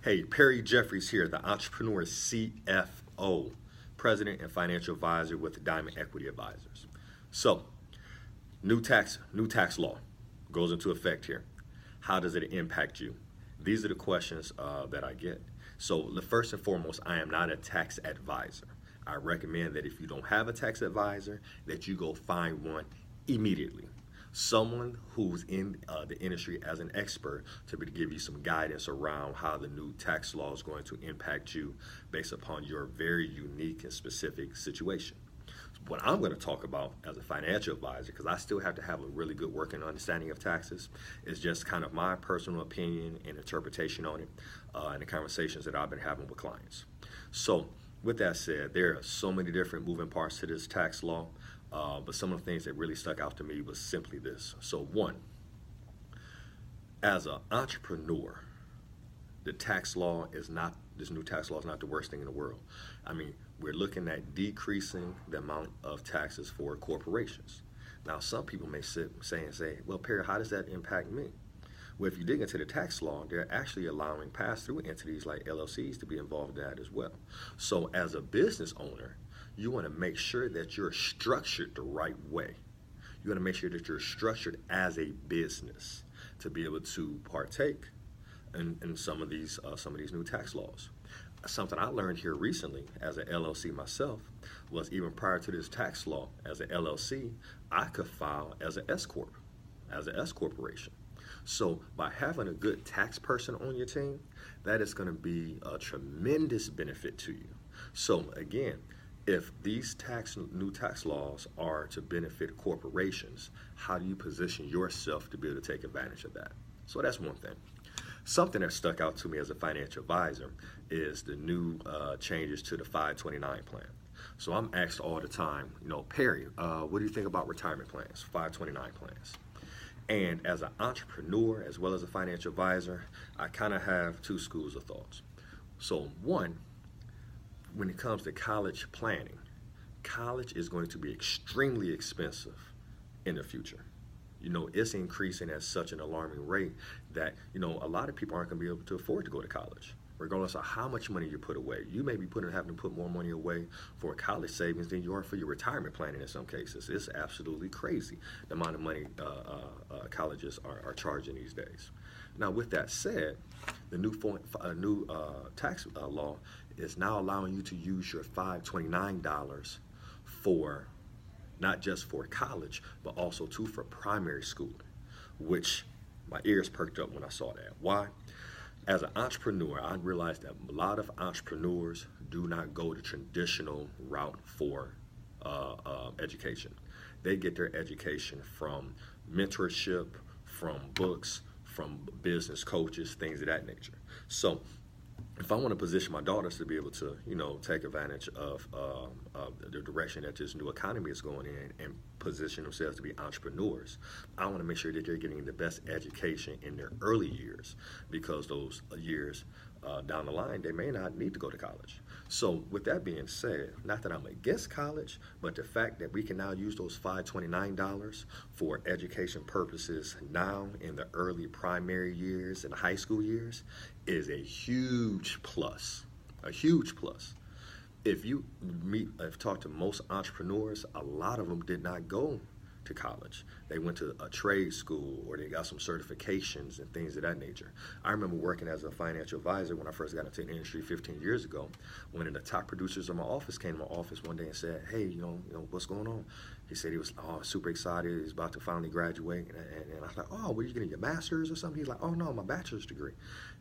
Hey, Perry Jeffries here, the entrepreneur CFO, president and financial advisor with Diamond Equity Advisors. So, new tax law goes into effect here. How does it impact you? These are the questions that I get. So, first and foremost, I am not a tax advisor. I recommend that if you don't have a tax advisor, that you go find one immediately. Someone who's in the industry as an expert to be to give you some guidance around how the new tax law is going to impact you based upon your very unique and specific situation. What I'm going to talk about as a financial advisor, because I still have to have a really good working understanding of taxes, is just kind of my personal opinion and interpretation on it and the conversations that I've been having with clients. So, with that said, there are so many different moving parts to this tax law, but some of the things that really stuck out to me was simply this. So, one, as an entrepreneur, this new tax law is not the worst thing in the world. I mean, we're looking at decreasing the amount of taxes for corporations. Now, some people may say, well, Perry, how does that impact me? Well, if you dig into the tax law, they're actually allowing pass-through entities like LLCs to be involved in that as well. So as a business owner, you want to make sure that you're structured the right way. You want to make sure that you're structured as a business to be able to partake in some of these new tax laws. Something I learned here recently as an LLC myself was even prior to this tax law, as an LLC, I could file as an S corp, as an S corporation. So by having a good tax person on your team, that is going to be a tremendous benefit to you. So again, if these new tax laws are to benefit corporations, how do you position yourself to be able to take advantage of that? So that's one thing. Something that stuck out to me as a financial advisor is the new changes to the 529 plan. So I'm asked all the time, Perry, what do you think about retirement plans, 529 plans? And as an entrepreneur, as well as a financial advisor, I kind of have two schools of thoughts. So one, when it comes to college planning, college is going to be extremely expensive in the future. It's increasing at such an alarming rate that, a lot of people aren't going to be able to afford to go to college, regardless of how much money you put away. You may be having to put more money away for college savings than you are for your retirement planning in some cases. It's absolutely crazy the amount of money colleges are charging these days. Now, with that said, the new tax law is now allowing you to use your $529 for not just for college, but also too for primary school, which my ears perked up when I saw that. Why? As an entrepreneur, I realized that a lot of entrepreneurs do not go the traditional route for education. They get their education from mentorship, from books, from business coaches, things of that nature. So if I want to position my daughters to be able to, take advantage of the direction that this new economy is going in and position themselves to be entrepreneurs, I want to make sure that they're getting the best education in their early years, because those years down the line, they may not need to go to college. So with that being said, not that I'm against college, but the fact that we can now use those $529 for education purposes now in the early primary years and high school years is a huge plus, a huge plus. If you I've talked to most entrepreneurs, a lot of them did not go to college. They went to a trade school or they got some certifications and things of that nature. I remember working as a financial advisor when I first got into the industry 15 years ago. One of the top producers of my office came to my office one day and said, hey, what's going on? He said he was super excited. He's about to finally graduate. And I was like, oh, were you getting your master's or something? He's like, oh, no, my bachelor's degree.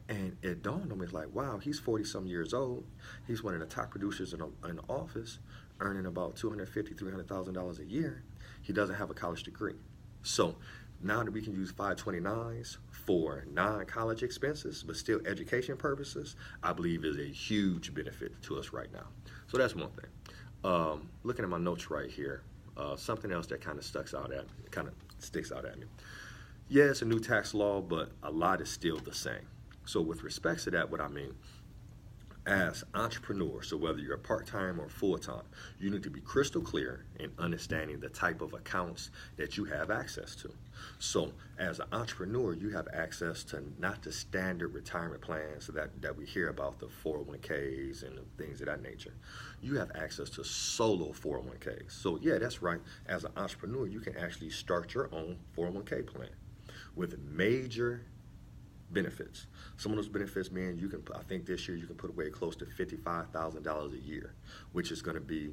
And it dawned on me, like, wow, he's 40-some years old. He's one of the top producers in the office, earning about $250,000, $300,000 a year. He doesn't have a college degree. So now that we can use 529s for non-college expenses, but still education purposes, I believe is a huge benefit to us right now. So that's one thing. Looking at my notes right here, something else that kind of sticks out at me. Yeah, it's a new tax law, but a lot is still the same. So with respect to that, what I mean, As entrepreneurs, so whether you're part-time or full-time, you need to be crystal clear in understanding the type of accounts that you have access to. So as an entrepreneur, you have access to not the standard retirement plans that we hear about, the 401ks and things of that nature. You have access to solo 401ks. So yeah, that's right. As an entrepreneur, you can actually start your own 401k plan with major benefits. Some of those benefits mean you can, I think this year you can put away close to $55,000 a year, which is going to be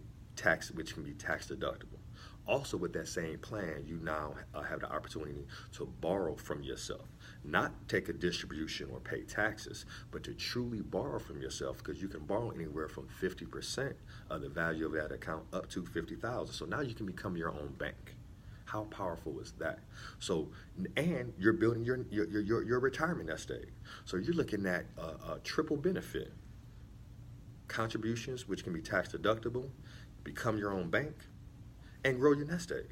which can be tax deductible. Also, with that same plan, you now have the opportunity to borrow from yourself, not take a distribution or pay taxes, but to truly borrow from yourself, because you can borrow anywhere from 50% of the value of that account up to $50,000. So now you can become your own bank. How powerful is that? So, and you're building your retirement nest egg. So you're looking at a triple benefit: contributions, which can be tax deductible, become your own bank, and grow your nest egg.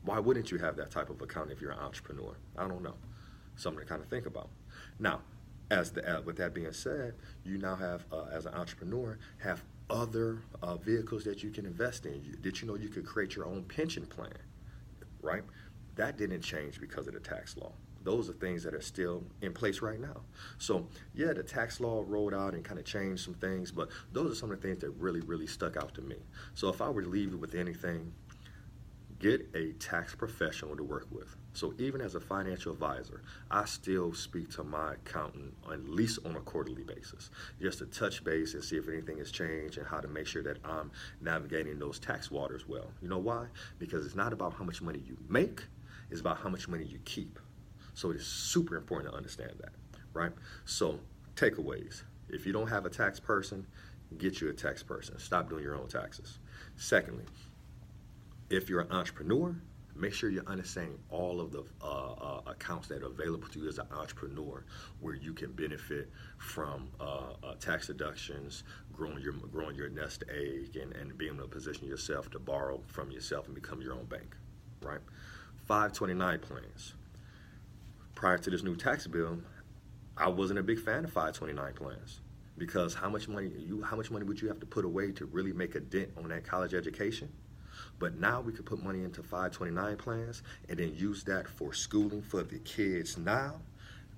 Why wouldn't you have that type of account if you're an entrepreneur? I don't know. Something to kind of think about. Now, with that being said, you now have, as an entrepreneur, have other vehicles that you can invest in. Did you know you could create your own pension plan? Right? That didn't change because of the tax law. Those are things that are still in place right now. So yeah, the tax law rolled out and kind of changed some things, but those are some of the things that really, really stuck out to me. So if I were to leave you with anything, get a tax professional to work with. So even as a financial advisor, I still speak to my accountant at least on a quarterly basis, just to touch base and see if anything has changed and how to make sure that I'm navigating those tax waters well. You know why? Because it's not about how much money you make, it's about how much money you keep. So it is super important to understand that, right? So takeaways: if you don't have a tax person, get you a tax person. Stop doing your own taxes. Secondly, if you're an entrepreneur, make sure you're understanding all of the accounts that are available to you as an entrepreneur, where you can benefit from tax deductions, growing your nest egg, and being able to position yourself to borrow from yourself and become your own bank, right? 529 plans. Prior to this new tax bill, I wasn't a big fan of 529 plans, because how much money would you have to put away to really make a dent on that college education? But now we could put money into 529 plans and then use that for schooling for the kids now.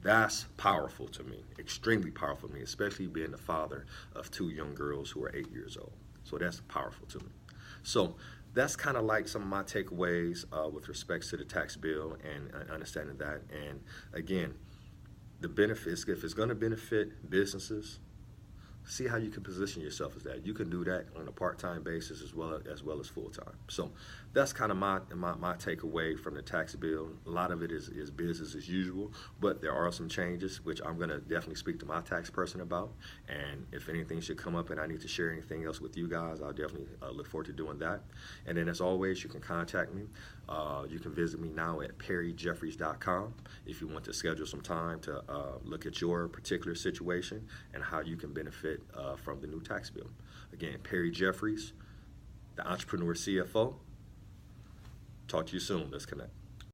That's powerful to me, extremely powerful to me, especially being the father of 2 young girls who are 8 years old. So that's powerful to me. So that's kind of like some of my takeaways with respects to the tax bill and understanding that. And again, the benefits, if it's going to benefit businesses, see how you can position yourself as that. You can do that on a part-time basis as well as full-time. So that's kind of my takeaway from the tax bill. A lot of it is business as usual, but there are some changes which I'm going to definitely speak to my tax person about. And if anything should come up and I need to share anything else with you guys, I'll definitely look forward to doing that. And then as always, you can contact me. You can visit me now at perryjeffries.com if you want to schedule some time to look at your particular situation and how you can benefit from the new tax bill. Again, Perry Jeffries, the Entrepreneur CFO. Talk to you soon. Let's connect.